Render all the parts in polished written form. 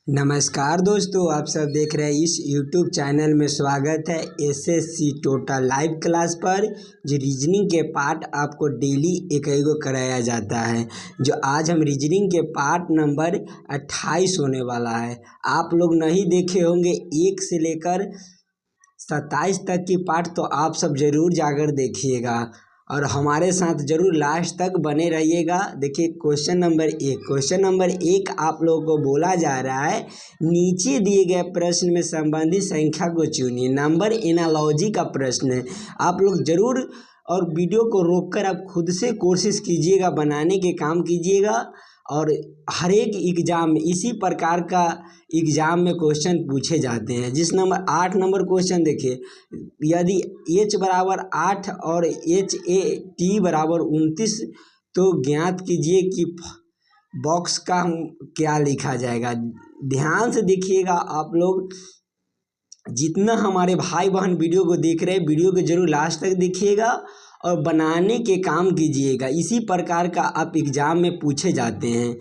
नमस्कार दोस्तों, आप सब देख रहे हैं इस YouTube चैनल में। स्वागत है एसएससी टोटल लाइव क्लास पर, जो रीजनिंग के पार्ट आपको डेली एक कराया जाता है। जो आज हम रीजनिंग के पार्ट नंबर 28 होने वाला है। आप लोग नहीं देखे होंगे 1 से लेकर 27 तक की पार्ट, तो आप सब ज़रूर जाकर देखिएगा और हमारे साथ ज़रूर लास्ट तक बने रहिएगा। देखिए क्वेश्चन नंबर एक आप लोगों को बोला जा रहा है, नीचे दिए गए प्रश्न में संबंधित संख्या को चुनिए। नंबर एनालॉजी का प्रश्न है। आप लोग ज़रूर और वीडियो को रोककर आप खुद से कोशिश कीजिएगा, बनाने के काम कीजिएगा। और हर एक एग्ज़ाम में इसी प्रकार का एग्ज़ाम में क्वेश्चन पूछे जाते हैं। जिस नंबर 8 नंबर क्वेश्चन देखिए, यदि h बराबर 8 और HAT बराबर 29, तो ज्ञात कीजिए कि बॉक्स का क्या लिखा जाएगा। ध्यान से देखिएगा आप लोग, जितना हमारे भाई बहन वीडियो को देख रहे हैं, वीडियो को जरूर लास्ट तक देखिएगा और बनाने के काम कीजिएगा। इसी प्रकार का आप एग्ज़ाम में पूछे जाते हैं।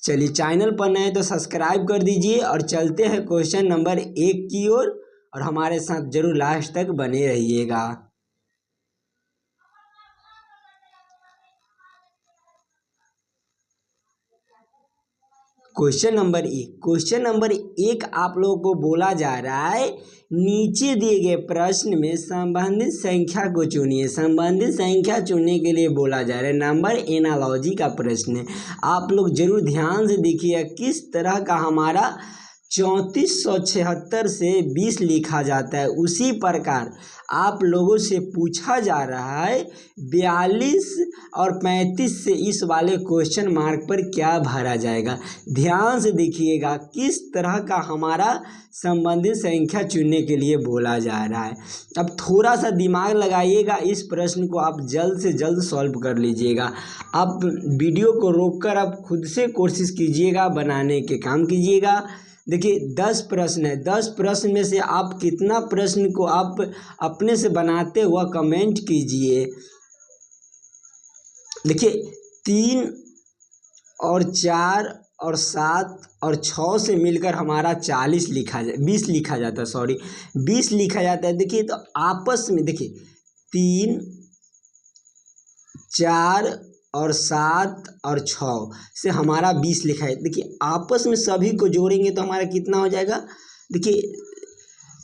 चलिए, चैनल पर नए तो सब्सक्राइब कर दीजिए और चलते हैं क्वेश्चन नंबर 1 की ओर, और हमारे साथ जरूर लास्ट तक बने रहिएगा। क्वेश्चन नंबर एक आप लोगों को बोला जा रहा है, नीचे दिए गए प्रश्न में संबंधित संख्या को चुनिए। संबंधित संख्या चुनने के लिए बोला जा रहा है, नंबर एनालॉजी का प्रश्न है। आप लोग जरूर ध्यान से देखिए किस तरह का हमारा 3476 से 20 लिखा जाता है, उसी प्रकार आप लोगों से पूछा जा रहा है 42 और 35 से इस वाले क्वेश्चन मार्क पर क्या भरा जाएगा। ध्यान से देखिएगा किस तरह का हमारा संबंधित संख्या चुनने के लिए बोला जा रहा है। अब थोड़ा सा दिमाग लगाइएगा, इस प्रश्न को आप जल्द से जल्द सॉल्व कर लीजिएगा। आप वीडियो को रोककर आप खुद से कोशिश कीजिएगा, बनाने के काम कीजिएगा। देखिए 10 प्रश्न है, 10 प्रश्न में से आप कितना प्रश्न को आप अपने से बनाते हुआ कमेंट कीजिए। देखिए 3 और 4 और 7 और 6 से मिलकर हमारा 20 लिखा जाता है। 20 लिखा जाता है। देखिए तो आपस में देखिए 3, 4 और 7 और 6 से हमारा 20 लिखा है। देखिए आपस में सभी को जोड़ेंगे तो हमारा कितना हो जाएगा। देखिए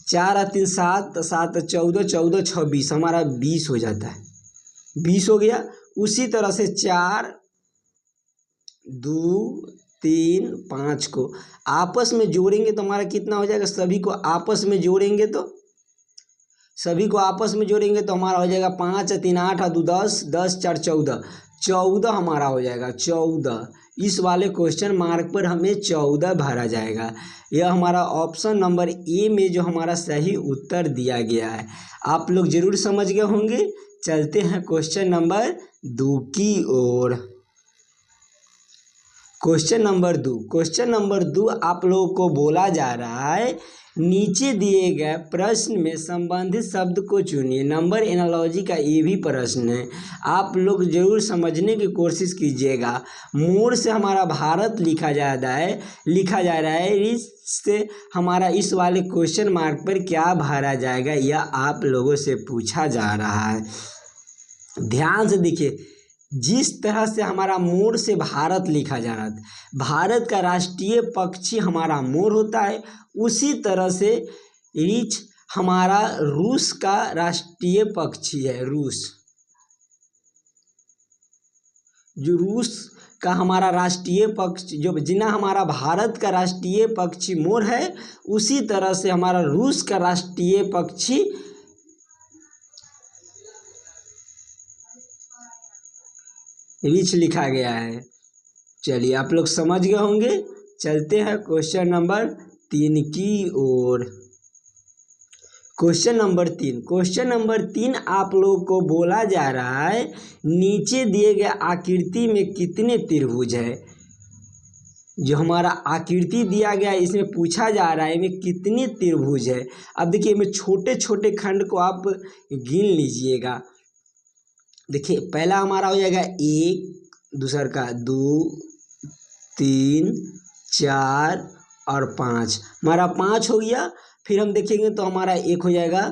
4 और 3 7, 7 14, 14 26, हमारा 20 हो जाता है। 20 हो गया। उसी तरह से 4, 2, 3, 5 को आपस में जोड़ेंगे तो हमारा कितना हो जाएगा। सभी को आपस में जोड़ेंगे तो हमारा हो जाएगा 5 और 3 8 और 2 10, 10 4 14, 14 हमारा हो जाएगा। 14 इस वाले क्वेश्चन मार्क पर हमें 14 भरा जाएगा। यह हमारा ऑप्शन नंबर ए में जो हमारा सही उत्तर दिया गया है। आप लोग जरूर समझ गए होंगे। चलते हैं क्वेश्चन नंबर 2 की ओर। क्वेश्चन नंबर 2 आप लोगों को बोला जा रहा है, नीचे दिए गए प्रश्न में संबंधित शब्द को चुनिए। नंबर एनालॉजी का ये भी प्रश्न है, आप लोग जरूर समझने की कोशिश कीजिएगा। मोर से हमारा भारत लिखा जा रहा है, इससे हमारा इस वाले क्वेश्चन मार्क पर क्या भरा जाएगा, यह आप लोगों से पूछा जा रहा है। ध्यान से देखिए, जिस तरह से हमारा मोर से भारत लिखा जा रहा है, भारत का राष्ट्रीय पक्षी हमारा मोर होता है, उसी तरह से रीछ हमारा रूस का राष्ट्रीय पक्षी है। रूस का हमारा राष्ट्रीय पक्षी, जो जिना हमारा भारत का राष्ट्रीय पक्षी मोर है, उसी तरह से हमारा रूस का राष्ट्रीय पक्षी रीछ लिखा गया है। चलिए आप लोग समझ गए होंगे। चलते हैं क्वेश्चन नंबर 3 की ओर। क्वेश्चन नंबर 3 आप लोगों को बोला जा रहा है, नीचे दिए गए आकृति में कितने त्रिभुज है। जो हमारा आकृति दिया गया है, इसमें पूछा जा रहा है में कितने त्रिभुज है। अब देखिए में छोटे छोटे खंड को आप गिन लीजिएगा। देखिए पहला हमारा हो जाएगा 1, दूसरा का 2, 3, 4 और 5, हमारा 5 हो गया। फिर हम देखेंगे तो हमारा एक हो जाएगा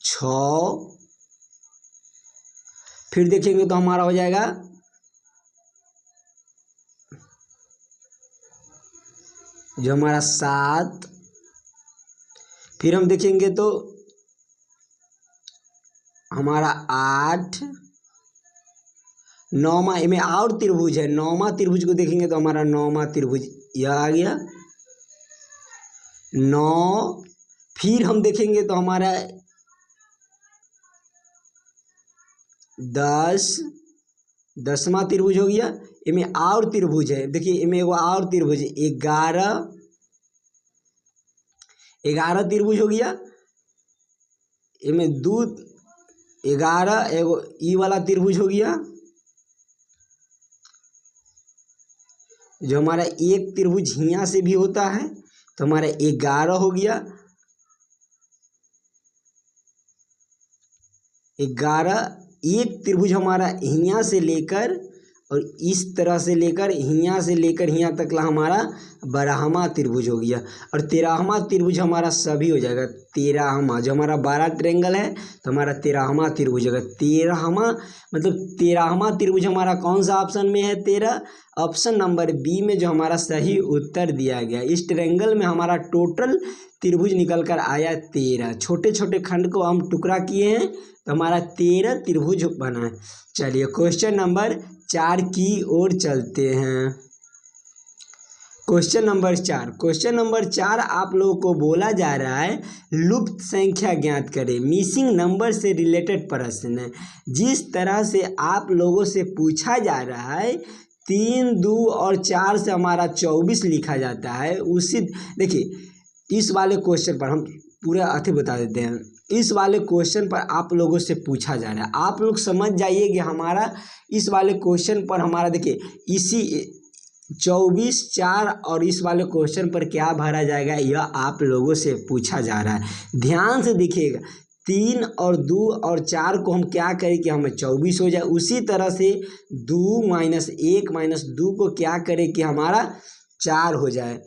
6, फिर देखेंगे तो हमारा हो जाएगा जो हमारा 7, फिर हम देखेंगे तो हमारा 8, 9वां में और त्रिभुज है, 9वां त्रिभुज को देखेंगे तो हमारा 9वां त्रिभुज यह आ गया 9। फिर हम देखेंगे तो हमारा 10, 10वां त्रिभुज हो गया। इनमें और त्रिभुज है, देखिए इनमें एगो और त्रिभुज 11, 11 त्रिभुज हो गया। इनमें 2, 11 एगो ई वाला त्रिभुज हो गया, जो हमारा एक त्रिभुज यहाँ से भी होता है, तो हमारा 11 हो गया। 11 एक त्रिभुज हमारा यहाँ से लेकर और इस तरह से लेकर यहाँ से लेकर यहाँ तक ला हमारा 12वां त्रिभुज हो गया। और 13वां त्रिभुज हमारा सभी हो जाएगा 13वां, जो हमारा 12 ट्रायंगल है तो हमारा 13वां त्रिभुज होगा। 13वां मतलब 13वां त्रिभुज हमारा कौन सा ऑप्शन में है? 13, ऑप्शन नंबर बी में जो हमारा सही उत्तर दिया गया। इस ट्रायंगल में हमारा टोटल त्रिभुज निकल कर आया 13, छोटे छोटे खंड को हम टुकड़ा किए हैं तो हमारा 13 त्रिभुज बना है। चलिए क्वेश्चन नंबर 4 की ओर चलते हैं। क्वेश्चन नंबर 4, क्वेश्चन नंबर 4 आप लोगों को बोला जा रहा है लुप्त संख्या ज्ञात करें, मिसिंग नंबर से रिलेटेड प्रश्न है। जिस तरह से आप लोगों से पूछा जा रहा है 3, 2 और 4 से हमारा 24 लिखा जाता है, उसी देखिए इस वाले क्वेश्चन पर हम पूरा अथी बता देते हैं। इस वाले क्वेश्चन पर आप लोगों से पूछा जा रहा है, आप लोग समझ जाइए कि हमारा इस वाले क्वेश्चन पर हमारा देखिए इसी 24, 4 और इस वाले क्वेश्चन पर क्या भरा जाएगा यह आप लोगों से पूछा जा रहा है। ध्यान से देखिएगा 3 और 2 और 4 को हम क्या करें कि हमें 24 हो जाए, उसी तरह से 2 -1 -2 को क्या करें कि हमारा 4 हो जाए।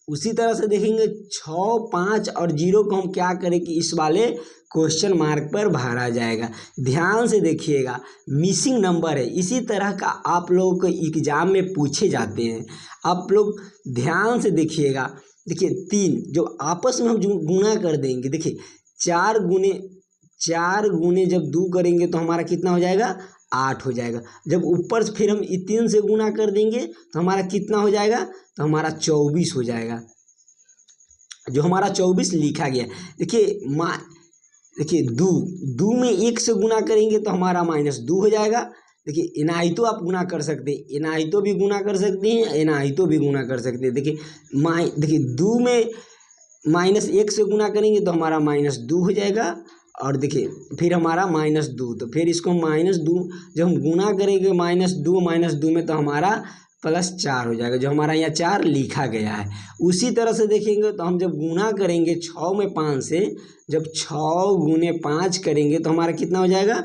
उसी तरह से देखेंगे 6, 5 और 0 को हम क्या करें कि इस वाले क्वेश्चन मार्क पर भरा जाएगा। ध्यान से देखिएगा मिसिंग नंबर है, इसी तरह का आप लोगों को एग्जाम में पूछे जाते हैं। आप लोग ध्यान से देखिएगा, देखिए 3 जो आपस में हम गुणा कर देंगे, देखिए 4 गुने जब 2 करेंगे तो हमारा कितना हो जाएगा 8 हो जाएगा। जब ऊपर से फिर हम 3 से गुना कर देंगे तो हमारा कितना हो जाएगा, तो हमारा 24 हो जाएगा, जो हमारा 24 लिखा गया। देखिए 2 में 1 से गुना करेंगे तो हमारा -2 हो जाएगा। देखिए इनाई तो आप गुना कर सकते हैं, इनाई तो भी गुना कर सकते हैं, इनाई तो भी गुना कर सकते हैं। देखिए 2 में -1 से गुना करेंगे तो हमारा -2 हो जाएगा। और देखिए फिर हमारा -2, तो फिर इसको -2 जब हम गुना करेंगे -2 में तो हमारा +4 हो जाएगा, जो हमारा यहाँ 4 लिखा गया है। उसी तरह से देखेंगे तो हम जब गुना करेंगे 6 में 5 से, जब 6 गुने 5 करेंगे तो हमारा कितना हो जाएगा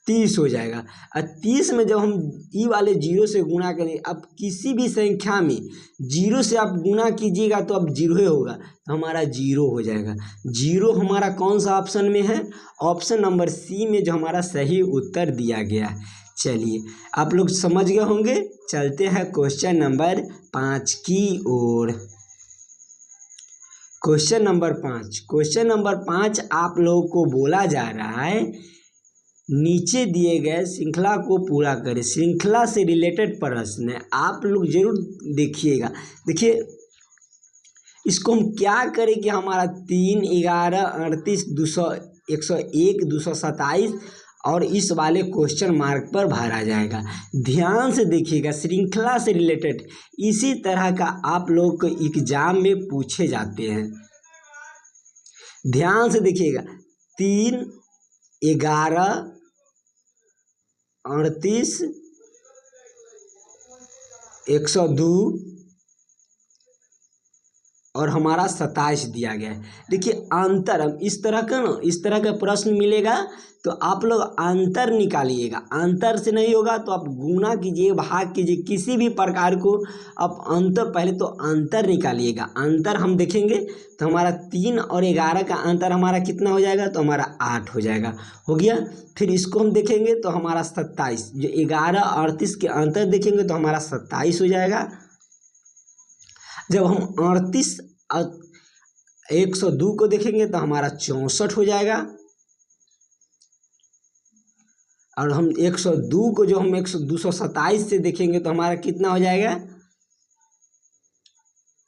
30 हो जाएगा। और 30 में जब हम ई वाले 0 से गुना करें, अब किसी भी संख्या में 0 से आप गुना कीजिएगा तो अब 0 ही होगा, तो हमारा 0 हो जाएगा। 0 हमारा कौन सा ऑप्शन में है? ऑप्शन नंबर सी में, जो हमारा सही उत्तर दिया गया है। चलिए आप लोग समझ गए होंगे, चलते हैं क्वेश्चन नंबर 5 की ओर। क्वेश्चन नंबर 5 आप लोगों को बोला जा रहा है नीचे दिए गए श्रृंखला को पूरा करें। श्रृंखला से रिलेटेड प्रश्न है, आप लोग जरूर देखिएगा। देखिए इसको हम क्या करें कि हमारा 3, 11, 38, 200, 101, 227 और इस वाले क्वेश्चन मार्क पर भरा जाएगा। ध्यान से देखिएगा, श्रृंखला से रिलेटेड इसी तरह का आप लोग को एग्जाम में पूछे जाते हैं। ध्यान से देखिएगा 3, 11, 38, 102 और हमारा 27 दिया गया है। देखिए अंतर, हम इस तरह का प्रश्न मिलेगा तो आप लोग अंतर निकालिएगा। अंतर से नहीं होगा तो आप गुना कीजिए, भाग कीजिए, किसी भी प्रकार को आप अंतर, पहले तो अंतर निकालिएगा। अंतर हम देखेंगे तो हमारा 3 और 11 का अंतर हमारा कितना हो जाएगा, तो हमारा 8 हो जाएगा, हो गया। फिर इसको हम देखेंगे तो हमारा 27, जो 11 और 38 के अंतर देखेंगे तो हमारा 27 हो जाएगा। जब हम 38 और 102 को देखेंगे तो हमारा 64 हो जाएगा। और हम 102 को जो हम 227 से देखेंगे तो हमारा कितना हो जाएगा,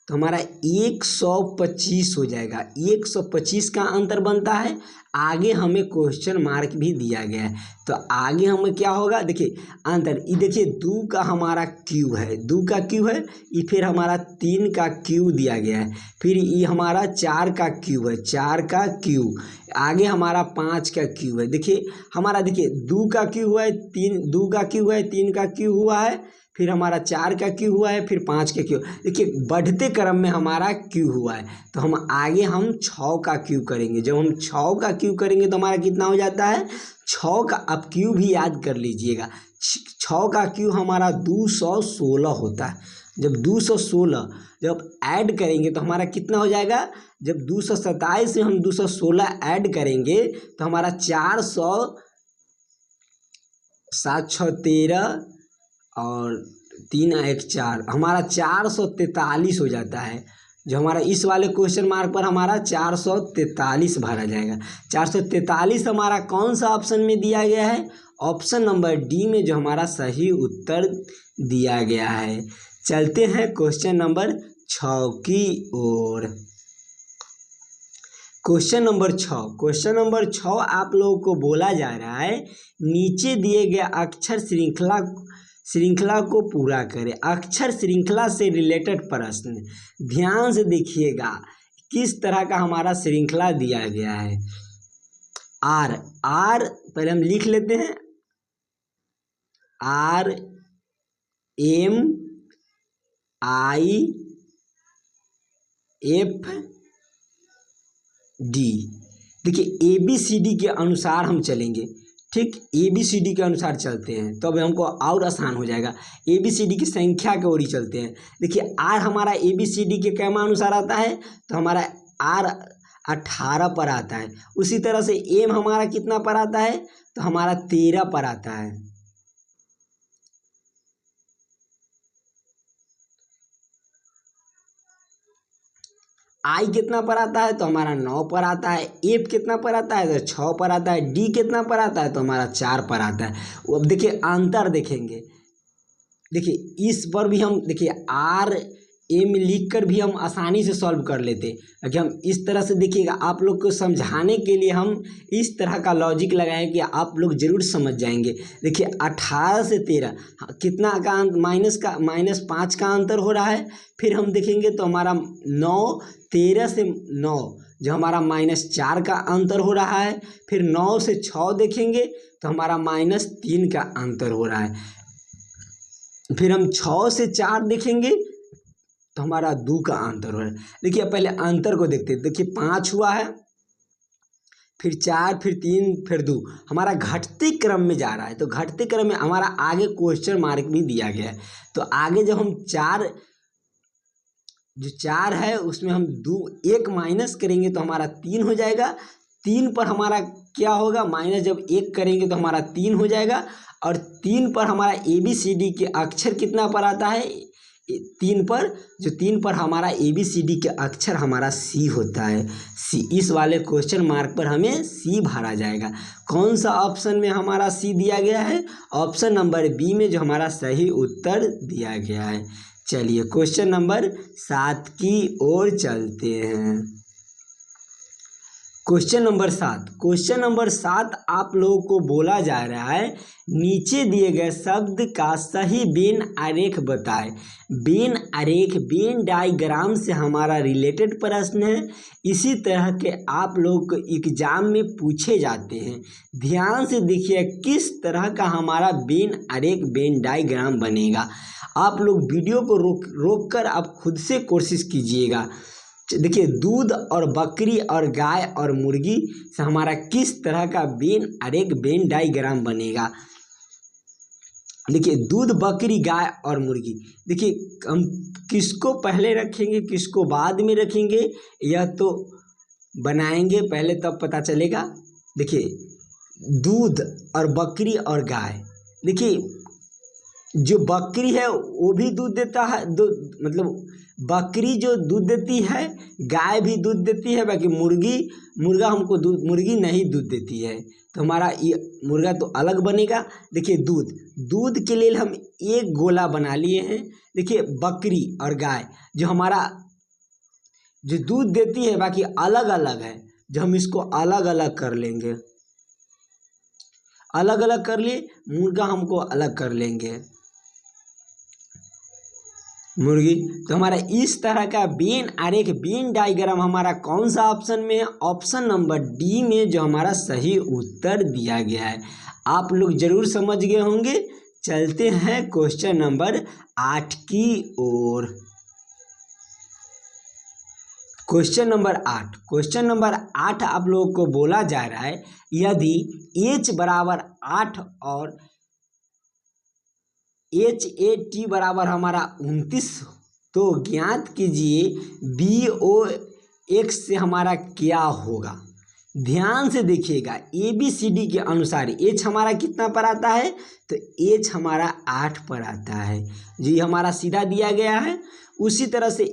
तो हमारा 125 हो जाएगा। 125 का अंतर बनता है। आगे हमें क्वेश्चन मार्क भी दिया गया है, तो आगे हमें क्या होगा, देखिए अंतर, ये देखिए 2 का हमारा क्यू है, 2 का क्यू है, ये फिर हमारा 3 का क्यू दिया गया है, फिर ये हमारा 4 का क्यू है, 4 का क्यू, आगे हमारा 5 का क्यू है। देखिए हमारा, देखिए 2 का क्यू हुआ है, 2 का क्यू है, 3 का क्यू हुआ है, फिर हमारा 4 का क्यू हुआ है, फिर 5 का क्यू। देखिए बढ़ते क्रम में हमारा क्यू हुआ है, तो हम आगे 6 का क्यू करेंगे। जब हम 6 का क्यू करेंगे तो हमारा कितना हो जाता है, 6 का, अब क्यू भी याद कर लीजिएगा, 6 का क्यू हमारा 216 होता है। जब 216 जब ऐड करेंगे तो हमारा कितना हो जाएगा, जब 227 से हम 216 ऐड करेंगे तो हमारा 400, 7 6 13 और 3 1 4, हमारा 443 हो जाता है। जो हमारा इस वाले क्वेश्चन मार्क पर हमारा 443 भरा जाएगा। 443 हमारा कौन सा ऑप्शन में दिया गया है, ऑप्शन नंबर डी में जो हमारा सही उत्तर दिया गया है। चलते हैं क्वेश्चन नंबर 6 की ओर। क्वेश्चन नंबर 6 आप लोगों को बोला जा रहा है, नीचे दिए गए अक्षर श्रृंखला को पूरा करें। अक्षर श्रृंखला से रिलेटेड प्रश्न, ध्यान से देखिएगा किस तरह का हमारा श्रृंखला दिया गया है। आर पहले हम लिख लेते हैं, R M I F D। देखिए ABCD के अनुसार हम चलेंगे, ठीक, ABCD के अनुसार चलते हैं तो अब हमको और आसान हो जाएगा। ABCD की संख्या की ओर ही चलते हैं। देखिए R हमारा ABCD के क्रम अनुसार आता है, तो हमारा R 18 पर आता है। उसी तरह से M हमारा कितना पर आता है, तो हमारा 13 पर आता है। I कितना पर आता है, तो हमारा 9 पर आता है। F कितना पर आता है, तो 6 पर आता है। D कितना पर आता है, तो हमारा 4 पर आता है। अब देखिए अंतर देखेंगे, देखिए इस पर भी हम, देखिए R M लिख कर भी हम आसानी से सॉल्व कर लेते, कि हम इस तरह से, देखिएगा आप लोग को समझाने के लिए हम इस तरह का लॉजिक लगाएं कि आप लोग जरूर समझ जाएंगे। देखिए 18 से 13 कितना का -5 का अंतर हो रहा है। फिर हम देखेंगे तो हमारा 9, 13 से 9 जो हमारा -4 का अंतर हो रहा है। फिर 9 से 6 देखेंगे तो हमारा -3 का अंतर हो रहा है। फिर हम 6 से 4 देखेंगे तो हमारा 2 का अंतर हो रहा है। देखिए पहले अंतर को देखते हैं। देखिए 5 हुआ है, फिर 4, फिर 3, फिर 2, हमारा घटते क्रम में जा रहा है। तो घटते क्रम में हमारा आगे क्वेश्चन मार्क भी दिया गया है। तो आगे जब हम 4 है उसमें हम 1 माइनस करेंगे तो हमारा 3 हो जाएगा। 3 पर हमारा क्या होगा, माइनस जब 1 करेंगे तो हमारा 3 हो जाएगा। और 3 पर हमारा ABCD के अक्षर कितना पर आता है, 3 पर हमारा ABCD के अक्षर हमारा C होता है। C, इस वाले क्वेश्चन मार्क पर हमें C भरा जाएगा। कौन सा ऑप्शन में हमारा C दिया गया है, ऑप्शन नंबर बी में जो हमारा सही उत्तर दिया गया है। चलिए क्वेश्चन नंबर 7 की ओर चलते हैं। क्वेश्चन नंबर 7 आप लोगों को बोला जा रहा है, नीचे दिए गए शब्द का सही वेन आरेख बताएं। वेन आरेख, वेन डायग्राम से हमारा रिलेटेड प्रश्न है। इसी तरह के आप लोग को एग्जाम में पूछे जाते हैं। ध्यान से देखिए किस तरह का हमारा वेन आरेख, वेन डायग्राम बनेगा। आप लोग वीडियो को रोक कर आप खुद से कोशिश कीजिएगा। देखिए दूध और बकरी और गाय और मुर्गी से हमारा किस तरह का वेन आरेख वेन डायग्राम बनेगा। देखिए दूध बकरी गाय और मुर्गी, देखिए हम किसको पहले रखेंगे किसको बाद में रखेंगे यह तो बनाएंगे पहले तब पता चलेगा। देखिए दूध और बकरी और गाय, देखिए जो बकरी है वो भी दूध देता है, मतलब बकरी जो दूध देती है गाय भी दूध देती है, बाकी मुर्गा हमको मुर्गी नहीं दूध देती है, तो हमारा ये मुर्गा तो अलग बनेगा। देखिए दूध के लिए हम एक गोला बना लिए हैं। देखिए बकरी और गाय जो हमारा जो दूध देती है बाकी अलग अलग है, जो हम इसको अलग अलग कर लेंगे, अलग अलग कर लिए। मुर्गा हमको अलग कर लेंगे, मुर्गी। तो हमारा इस तरह का वेन आरेख वेन डायग्राम हमारा कौन सा ऑप्शन में है, ऑप्शन नंबर डी में जो हमारा सही उत्तर दिया गया है। आप लोग जरूर समझ गए होंगे। चलते हैं क्वेश्चन नंबर 8 की ओर। क्वेश्चन नंबर 8 आप लोगों को बोला जा रहा है यदि h बराबर 8 और HAT बराबर हमारा 29 तो ज्ञात कीजिए BOX से हमारा क्या होगा। ध्यान से देखिएगा ABCD के अनुसार H हमारा कितना पर आता है, तो H हमारा 8 पर आता है, जो ये हमारा सीधा दिया गया है। उसी तरह से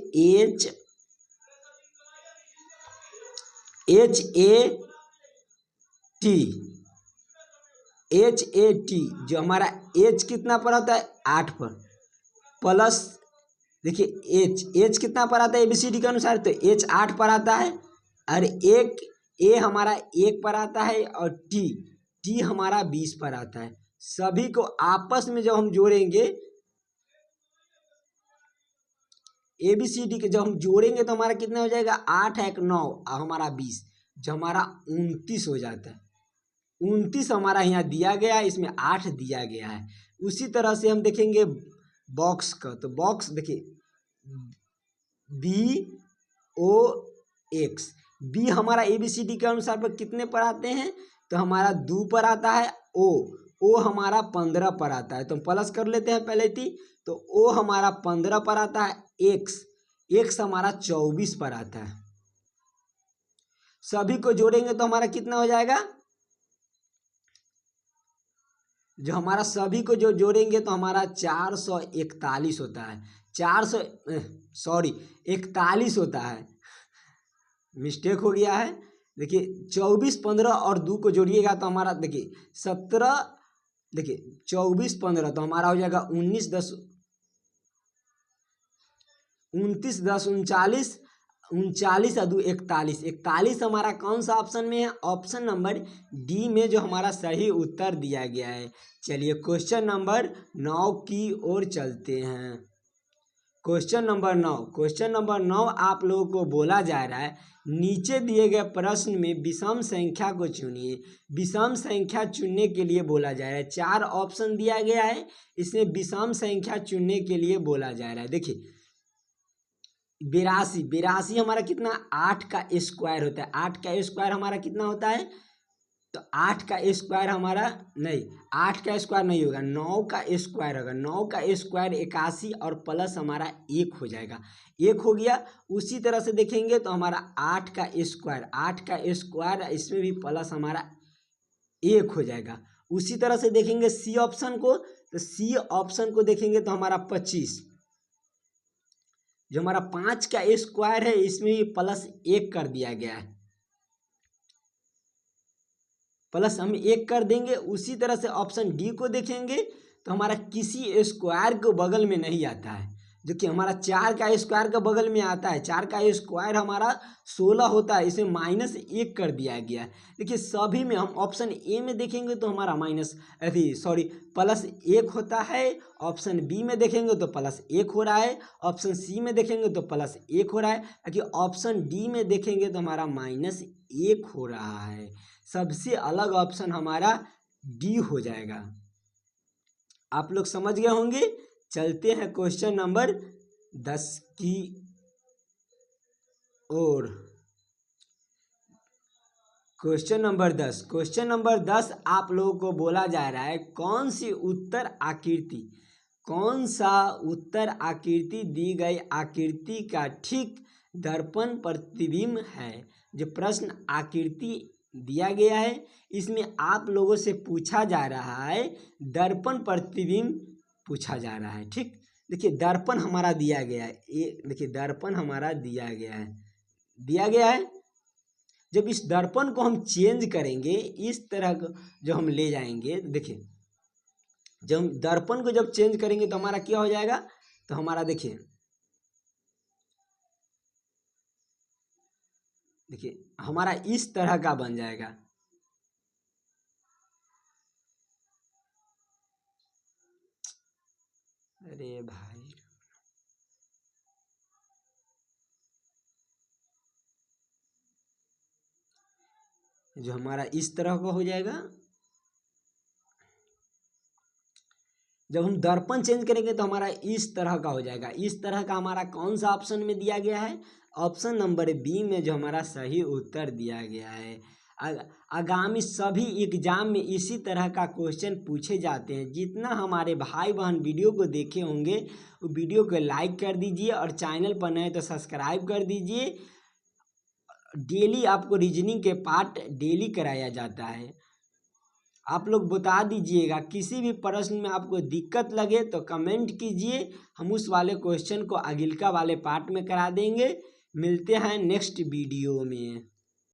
HAT जो हमारा H कितना पर आता है 8 पर, प्लस देखिए H कितना पर आता है ABCD के अनुसार, तो H 8 पर आता है, और एक A हमारा 1 पर आता है, और T हमारा 20 पर आता है। सभी को आपस में जब हम जोड़ेंगे ABCD के जब हम जोड़ेंगे तो हमारा कितना हो जाएगा 8 1 9 और हमारा 20, जो हमारा 29 हो जाता है। 29 हमारा यहाँ दिया गया है, इसमें 8 दिया गया है। उसी तरह से हम देखेंगे बॉक्स का, तो बॉक्स देखिए BOX B हमारा ABCD के अनुसार पर कितने पर आते हैं, तो हमारा 2 पर आता है। O हमारा 15 पर आता है, तो हम प्लस कर लेते हैं पहले थी, तो O हमारा 15 पर आता है। X हमारा 24 पर आता है। सभी को जोड़ेंगे तो हमारा कितना हो जाएगा, जो हमारा सभी को जो जोड़ेंगे तो हमारा 441 होता है। 41 होता है, मिस्टेक हो गया है। देखिए 24 15 और 2 को जोड़िएगा तो हमारा देखिए 17, देखिए 24 15 तो हमारा हो जाएगा 29 10 39 39 और 2 41 हमारा कौन सा ऑप्शन में है, ऑप्शन नंबर डी में जो हमारा सही उत्तर दिया गया है। चलिए क्वेश्चन नंबर 9 की ओर चलते हैं। क्वेश्चन नंबर 9 आप लोगों को बोला जा रहा है नीचे दिए गए प्रश्न में विषम संख्या को चुनिए। विषम संख्या चुनने के लिए बोला जा रहा है, 4 ऑप्शन दिया गया है, इसमें विषम संख्या चुनने के लिए बोला जा रहा है। देखिए 82 हमारा कितना 8 का स्क्वायर होता है। 8 का स्क्वायर हमारा कितना होता है, तो 8 का स्क्वायर हमारा नहीं, 8 का स्क्वायर नहीं होगा, 9 का स्क्वायर होगा। 9 का स्क्वायर 81 और प्लस हमारा 1 हो जाएगा, 1 हो गया। उसी तरह से देखेंगे तो हमारा 8 का स्क्वायर इसमें भी प्लस हमारा 1 हो जाएगा। उसी तरह से देखेंगे सी ऑप्शन को, तो सी ऑप्शन को देखेंगे तो हमारा 25, जो हमारा 5 का स्क्वायर है इसमें भी प्लस 1 कर दिया गया है, प्लस हम 1 कर देंगे। उसी तरह से ऑप्शन डी को देखेंगे तो हमारा किसी स्क्वायर को बगल में नहीं आता है, जो कि हमारा 4 का स्क्वायर का बगल में आता है। 4 का स्क्वायर हमारा 16 होता है, इसमें -1 कर दिया गया है। देखिए सभी में हम ऑप्शन ए में देखेंगे तो हमारा +1 होता है, ऑप्शन बी में देखेंगे तो +1 हो रहा है, ऑप्शन सी में देखेंगे तो +1 हो रहा है, ताकि ऑप्शन डी में देखेंगे तो हमारा -1 हो रहा है। सबसे अलग ऑप्शन हमारा डी हो जाएगा। आप लोग समझ गए होंगे। चलते हैं क्वेश्चन नंबर 10 की। और क्वेश्चन नंबर 10, क्वेश्चन नंबर 10 आप लोगों को बोला जा रहा है कौन सी उत्तर आकृति, कौन सा उत्तर आकृति दी गई आकृति का ठीक दर्पण प्रतिबिंब है। जो प्रश्न आकृति दिया गया है इसमें आप लोगों से पूछा जा रहा है दर्पण प्रतिबिंब पूछा जा रहा है। ठीक, देखिए दर्पण हमारा दिया गया है, ये देखिए दर्पण हमारा दिया गया है। जब इस दर्पण को हम चेंज करेंगे इस तरह जो हम ले जाएंगे, देखिए जब हम दर्पण को जब चेंज करेंगे तो हमारा क्या हो जाएगा, तो हमारा देखिए हमारा इस तरह का बन जाएगा। अरे भाई जो हमारा इस तरह का हो जाएगा, जब हम दर्पण चेंज करेंगे तो हमारा इस तरह का हो जाएगा। इस तरह का हमारा कौन सा ऑप्शन में दिया गया है, ऑप्शन नंबर बी में जो हमारा सही उत्तर दिया गया है। आगामी सभी एग्जाम में इसी तरह का क्वेश्चन पूछे जाते हैं। जितना हमारे भाई बहन वीडियो को देखे होंगे वो वीडियो को लाइक कर दीजिए और चैनल पर नए तो सब्सक्राइब कर दीजिए। डेली आपको रीजनिंग के पार्ट डेली कराया जाता है। आप लोग बता दीजिएगा, किसी भी प्रश्न में आपको दिक्कत लगे तो कमेंट कीजिए, हम उस वाले क्वेश्चन को अगिलका वाले पार्ट में करा देंगे। मिलते हैं नेक्स्ट वीडियो में।